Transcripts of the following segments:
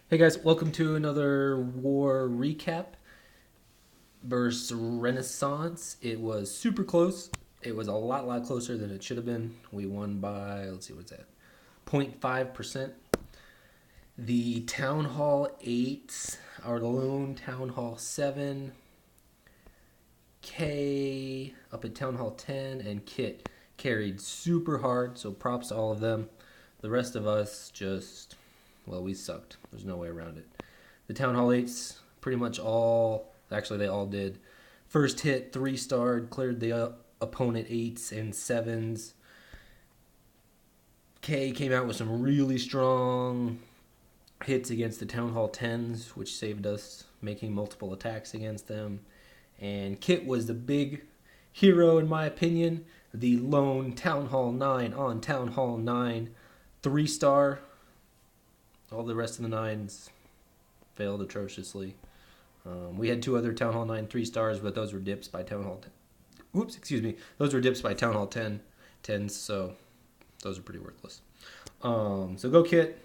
Hey guys, welcome to another war recap versus Renaissance. It was super close. It was a lot closer than it should have been. We won by, let's see, what's that? 0.5%. The Town Hall 8, our lone Town Hall 7, K up at Town Hall 10, and Kit carried super hard, so props to all of them. The rest of us just, well, we sucked. There's no way around it. The Town Hall 8s pretty much all, actually, they all did. First hit, 3-starred, cleared the opponent 8s and 7s. K came out with some really strong hits against the Town Hall 10s, which saved us making multiple attacks against them. And Kit was the big hero, in my opinion. The lone Town Hall 9 on Town Hall 9, 3-star. All the rest of the 9s failed atrociously. We had two other Town Hall 9 3-stars, but those were dips by Town Hall 10. Oops, excuse me. Those were dips by Town Hall 10s, so those are pretty worthless. So go Kit,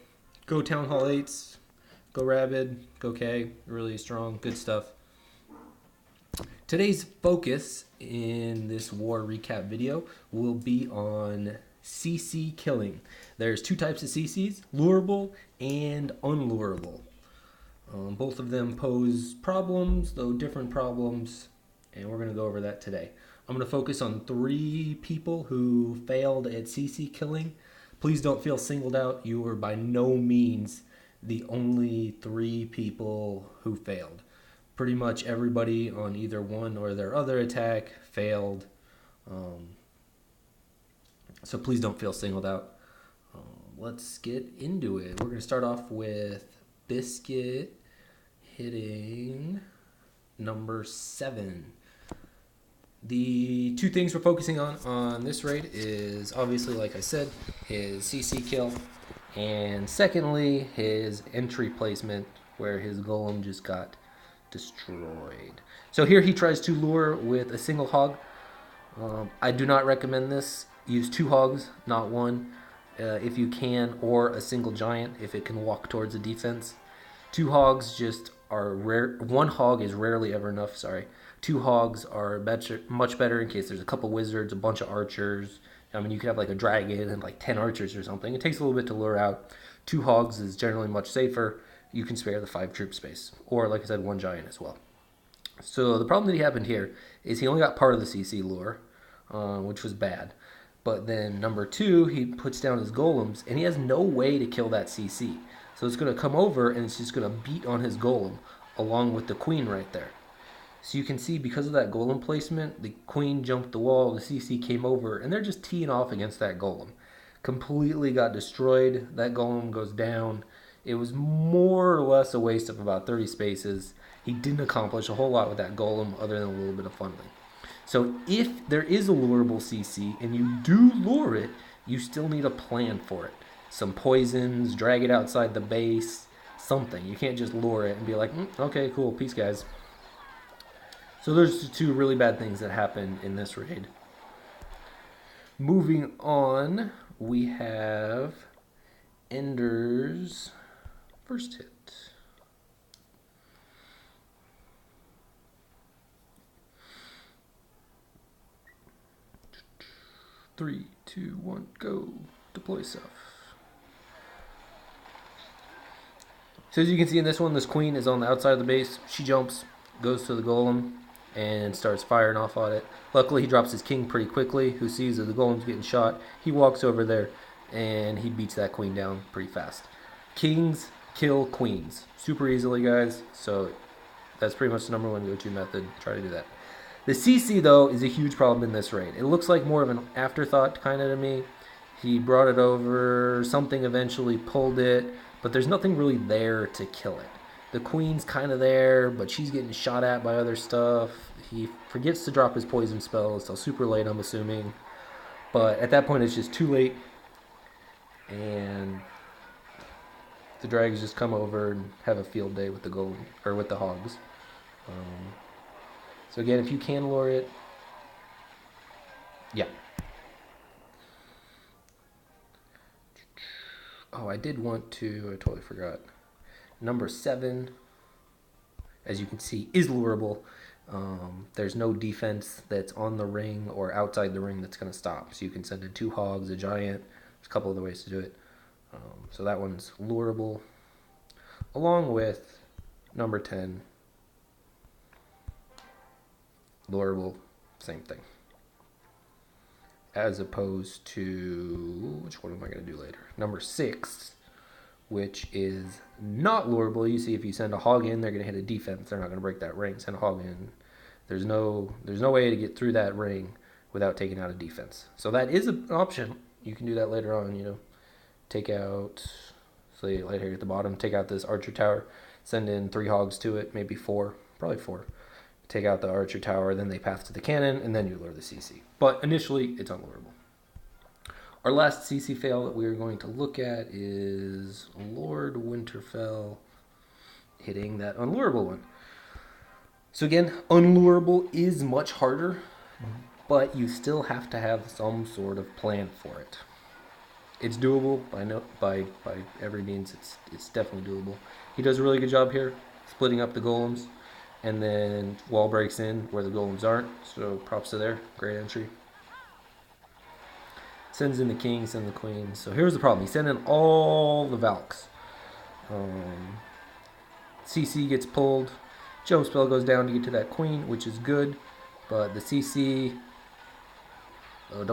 go Town Hall 8s, go Rabid, go K. Really strong, good stuff. Today's focus in this war recap video will be on CC killing. There's two types of CCs, lureable and unlureable. Both of them pose problems, though different problems, and we're going to go over that today. I'm going to focus on 3 people who failed at CC killing. Please don't feel singled out. You are by no means the only 3 people who failed. Pretty much everybody on either one or their other attack failed. So please don't feel singled out. Let's get into it. We're going to start off with Biscuit hitting number 7. The 2 things we're focusing on this raid is obviously, like I said, his CC kill, and secondly, his entry placement where his golem just got destroyed. So here he tries to lure with a single hog. I do not recommend this. Use 2 hogs, not 1, if you can, or a single giant if it can walk towards a defense. 2 hogs just are rare. 1 hog is rarely ever enough. Sorry. 2 hogs are better, much better in case there's a couple wizards, a bunch of archers. I mean, you could have like a dragon and like 10 archers or something. It takes a little bit to lure out. 2 hogs is generally much safer. You can spare the 5 troop space, or like I said, 1 giant as well. So the problem that he happened here is he only got part of the CC lure, which was bad. But then number 2, he puts down his golems, and he has no way to kill that CC. So it's going to come over, and it's just going to beat on his golem, along with the queen right there. So you can see because of that golem placement, the queen jumped the wall, the CC came over, and they're just teeing off against that golem. Completely got destroyed. That golem goes down. It was more or less a waste of about 30 spaces. He didn't accomplish a whole lot with that golem other than a little bit of funneling. So if there is a lureable CC and you do lure it, you still need a plan for it. Some poisons, drag it outside the base, something. You can't just lure it and be like, okay, cool, peace, guys. So there's 2 really bad things that happen in this raid. Moving on, we have Ender's first hit. Three, two, one, go. Deploy stuff. So as you can see in this one, this queen is on the outside of the base. She jumps, goes to the golem, and starts firing off on it. Luckily, he drops his king pretty quickly, who sees that the golem's getting shot. He walks over there, and he beats that queen down pretty fast. Kings kill queens super easily, guys. So that's pretty much the number 1 go-to method. Try to do that. The CC, though, is a huge problem in this raid. It looks like more of an afterthought kind of to me. He brought it over, something eventually pulled it, but there's nothing really there to kill it. The queen's kind of there, but she's getting shot at by other stuff. He forgets to drop his poison spells till super late, I'm assuming. But at that point, it's just too late, and the drags just come over and have a field day with the golem, or with the hogs. So again, if you can lure it, yeah. Oh, I did want to, I totally forgot. Number 7, as you can see, is lurable. There's no defense that's on the ring or outside the ring that's going to stop. So you can send in 2 hogs, a giant. There's a couple other ways to do it. So that one's lurable. Along with number 10, lurable, same thing. As opposed to, which one am I going to do later? Number 6, which is not lurable. You see, if you send a hog in, they're going to hit a defense. They're not going to break that ring. Send a hog in. There's no way to get through that ring without taking out a defense. So that is an option. You can do that later on, you know. Take out, say right here at the bottom, take out this archer tower, send in 3 hogs to it, maybe 4, probably 4. Take out the archer tower, then they path to the cannon, and then you lure the CC. But initially, it's unlurable. Our last CC fail that we are going to look at is Lord Winterfell hitting that unlurable one. So again, unlurable is much harder, but you still have to have some sort of plan for it. It's doable by every means. It's definitely doable. He does a really good job here, splitting up the golems, and then wall breaks in where the golems aren't. So props to there. Great entry. Sends in the king, sends the queen. So here's the problem. He sent in all the Valks. CC gets pulled. Jump spell goes down to get to that queen, which is good. But the CC... Oh,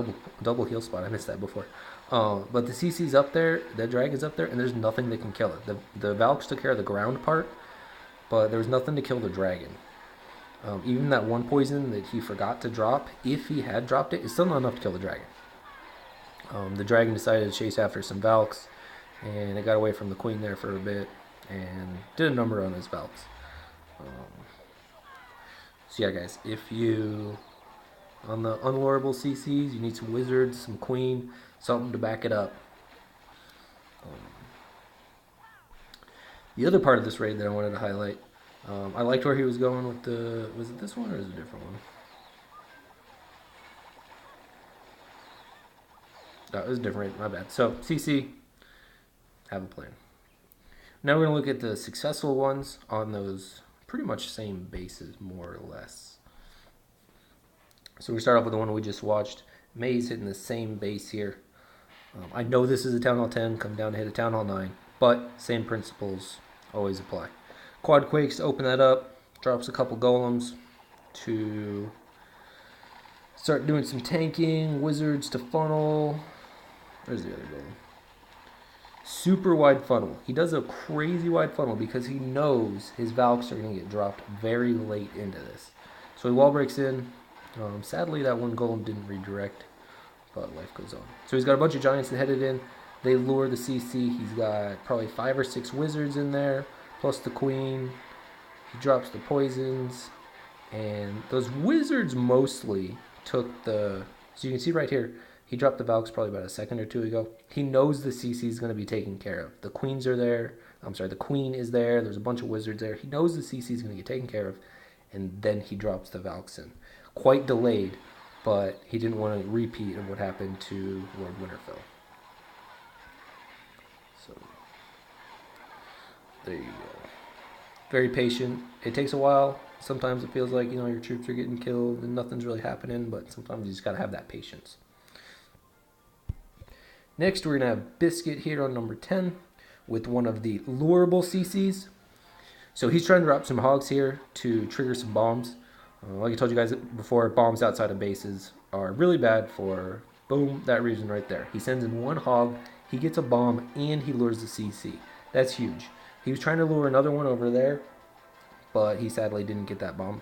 double heal spot. I missed that before. But the CC's up there. The dragon's up there, and there's nothing that can kill it. The Valks took care of the ground part, but there was nothing to kill the dragon. Even that one poison that he forgot to drop, if he had dropped it, it's still not enough to kill the dragon. The dragon decided to chase after some Valks, and it got away from the queen there for a bit, and did a number on his Valks. So yeah, guys, if you, on the unlurable CCs, you need some wizards, some queen, something to back it up. The other part of this raid that I wanted to highlight, I liked where he was going with the, was it this one or is it a different one? No, it was a different raid, my bad. So, CC, have a plan. Now we're going to look at the successful ones on those pretty much same bases, more or less. So we start off with the one we just watched. May's hitting the same base here. I know this is a Town Hall 10, come down to hit a Town Hall 9, but same principles always apply. Quad Quakes to open that up, drops a couple golems to start doing some tanking, wizards to funnel. Where's the other golem? Super wide funnel. He does a crazy wide funnel because he knows his Valks are going to get dropped very late into this. So he wall breaks in. Sadly, that one golem didn't redirect, but life goes on. So he's got a bunch of giants that headed in. They lure the CC. He's got probably 5 or 6 wizards in there, plus the queen. He drops the poisons, and those wizards mostly took the... So you can see right here, he dropped the Valks probably about a second or two ago. He knows the CC is going to be taken care of. The queens are there. The queen is there. There's a bunch of wizards there. He knows the CC is going to get taken care of, and then he drops the Valks in. Quite delayed, but he didn't want a repeat of what happened to Lord Winterfell. So, there you go. Very patient. It takes a while. Sometimes it feels like, you know, your troops are getting killed and nothing's really happening, but sometimes you just got to have that patience. Next, we're going to have Biscuit here on number 10 with one of the lurable CCs. So he's trying to drop some hogs here to trigger some bombs. Like I told you guys before, bombs outside of bases are really bad for, boom, that region right there. He sends in 1 hog, he gets a bomb, and he lures the CC. That's huge. He was trying to lure another one over there, but he sadly didn't get that bomb.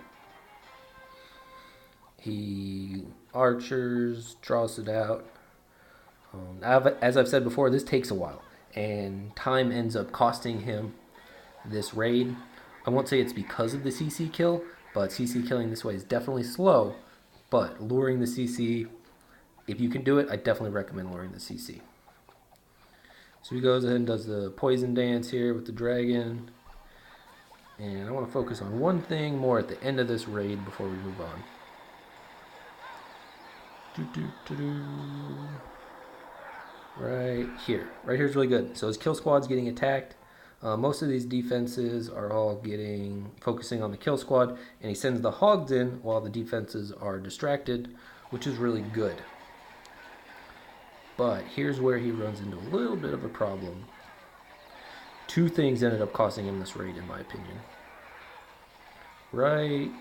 He archers, draws it out. As I've said before, this takes a while, and time ends up costing him this raid. I won't say it's because of the CC kill, but CC killing this way is definitely slow, but luring the CC, if you can do it, I definitely recommend luring the CC. So he goes ahead and does the poison dance here with the dragon. And I want to focus on one thing more at the end of this raid before we move on. Right here. Right here is really good. So his kill squad's getting attacked. Most of these defenses are all focusing on the kill squad, and he sends the hogs in while the defenses are distracted, which is really good. But here's where he runs into a little bit of a problem. Two things ended up costing him this raid, in my opinion. Right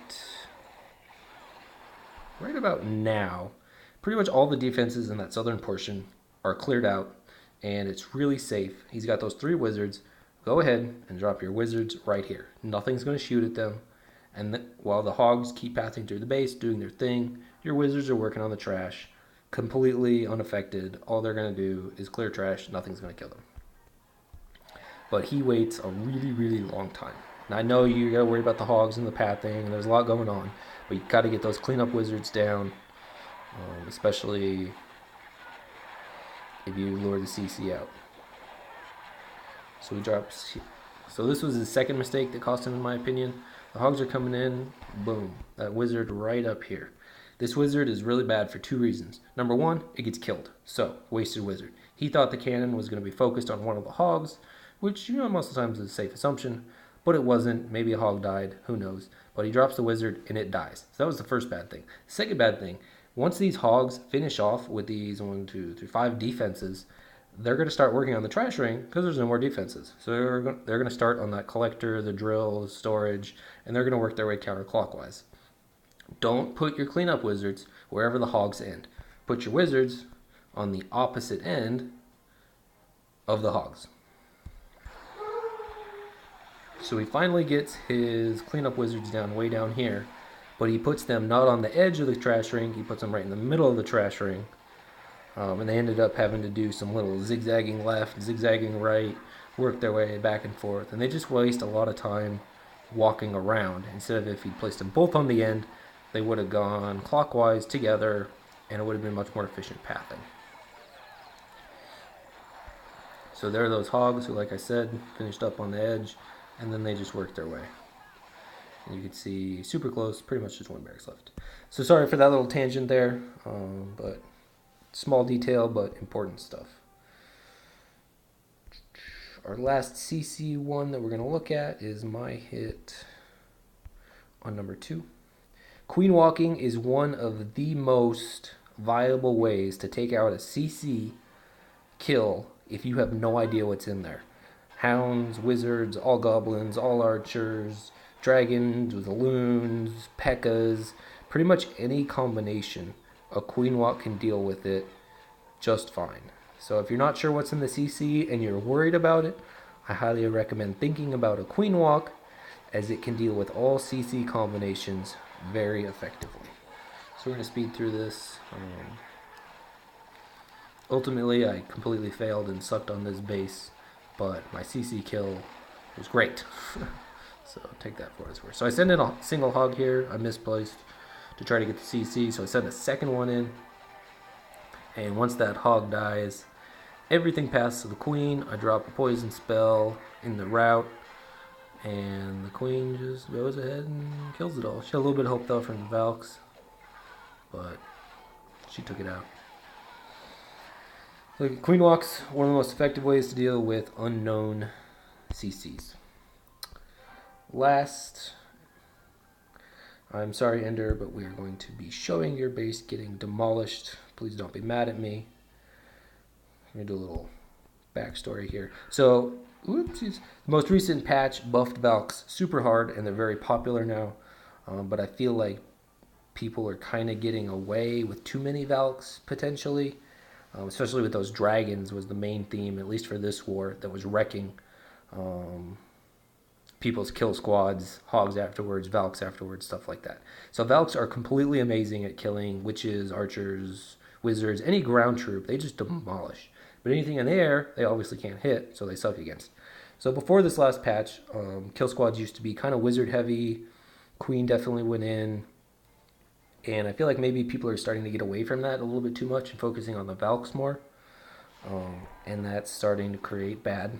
about now, pretty much all the defenses in that southern portion are cleared out, and it's really safe. He's got those 3 wizards. Go ahead and drop your wizards right here. Nothing's going to shoot at them. And while the hogs keep passing through the base, doing their thing, your wizards are working on the trash, completely unaffected. All they're going to do is clear trash. Nothing's going to kill them. But he waits a really, really long time. And I know you got to worry about the hogs and the pathing, and there's a lot going on. But you got to get those cleanup wizards down, especially if you lure the CC out. So he drops. So this was his second mistake that cost him, in my opinion. The hogs are coming in. Boom. That wizard right up here. This wizard is really bad for 2 reasons. Number 1, it gets killed. So, wasted wizard. He thought the cannon was going to be focused on one of the hogs, which, most of the times is a safe assumption. But it wasn't. Maybe a hog died. Who knows? But he drops the wizard and it dies. So that was the first bad thing. Second bad thing, once these hogs finish off with these 1, 2, 3, 5 defenses, they're going to start working on the trash ring because there's no more defenses. So they're going to start on that collector, the drill, storage, and they're going to work their way counterclockwise. Don't put your cleanup wizards wherever the hogs end. Put your wizards on the opposite end of the hogs. So he finally gets his cleanup wizards down way down here, but he puts them not on the edge of the trash ring, he puts them right in the middle of the trash ring. And they ended up having to do some little zigzagging left, zigzagging right, work their way back and forth. And they just waste a lot of time walking around. Instead of if he placed them both on the end, they would have gone clockwise together, and it would have been much more efficient pathing. So there are those hogs who, like I said, finished up on the edge, and then they just worked their way. And you can see super close, pretty much just 1 barracks left. So sorry for that little tangent there, but small detail, but important stuff. Our last CC one that we're going to look at is my hit on number 2. Queen walking is one of the most viable ways to take out a CC kill if you have no idea what's in there. Hounds, wizards, all goblins, all archers, dragons, loons, P.E.K.K.A.s, pretty much any combination. A queen walk can deal with it just fine. So if you're not sure what's in the CC and you're worried about it, I highly recommend thinking about a queen walk, as it can deal with all CC combinations very effectively. So we're going to speed through this. Ultimately, I completely failed and sucked on this base, but my CC kill was great. So take that for what it's worth. So I send in a single hog here. I misplaced to try to get the CC, so I send a second one in. And once that hog dies, everything passes to the queen. I drop a poison spell in the route, and the queen just goes ahead and kills it all. She had a little bit of hope though from the Valks, but she took it out. So queen walk's one of the most effective ways to deal with unknown CCs. Last, I'm sorry Ender, but we are going to be showing your base getting demolished. Please don't be mad at me. I'm going to do a little backstory here. So, the most recent patch buffed Valks super hard, and they're very popular now. But I feel like people are kind of getting away with too many Valks, potentially. Especially with those dragons was the main theme, at least for this war, that was wrecking people's kill squads, hogs afterwards, Valks afterwards, stuff like that. So Valks are completely amazing at killing witches, archers, wizards, any ground troop. They just demolish. But anything in the air, they obviously can't hit, so they suck against. So before this last patch, kill squads used to be kind of wizard heavy. Queen definitely went in. And I feel like maybe people are starting to get away from that a little bit too much and focusing on the Valks more. And that's starting to create bad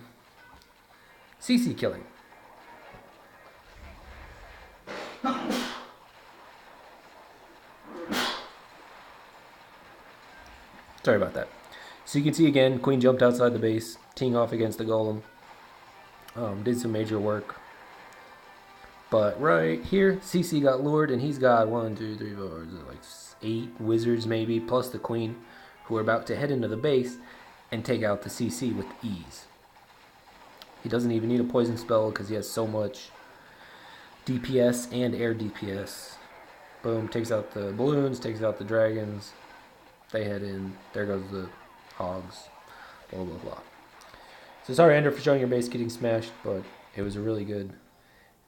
CC killing. Sorry about that. So you can see again, Queen jumped outside the base, teeing off against the Golem. Did some major work. But right here, CC got lured, and he's got 1, 2, 3, 4, like 8 wizards maybe, plus the queen, who are about to head into the base and take out the CC with ease. He doesn't even need a poison spell because he has so much DPS and air DPS. Boom, takes out the balloons, takes out the dragons. They head in. There goes the hogs. Blah, blah, blah. So sorry, Ender, for showing your base getting smashed, but it was a really good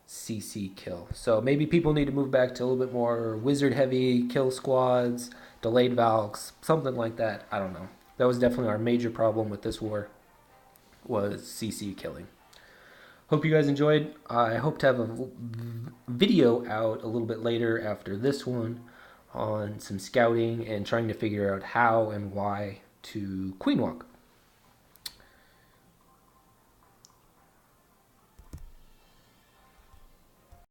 CC kill. So maybe people need to move back to a little bit more wizard heavy kill squads, delayed valks, something like that. I don't know. That was definitely our major problem with this war, was CC killing. Hope you guys enjoyed. I hope to have a video out a little bit later after this one on some scouting and trying to figure out how and why to queen walk.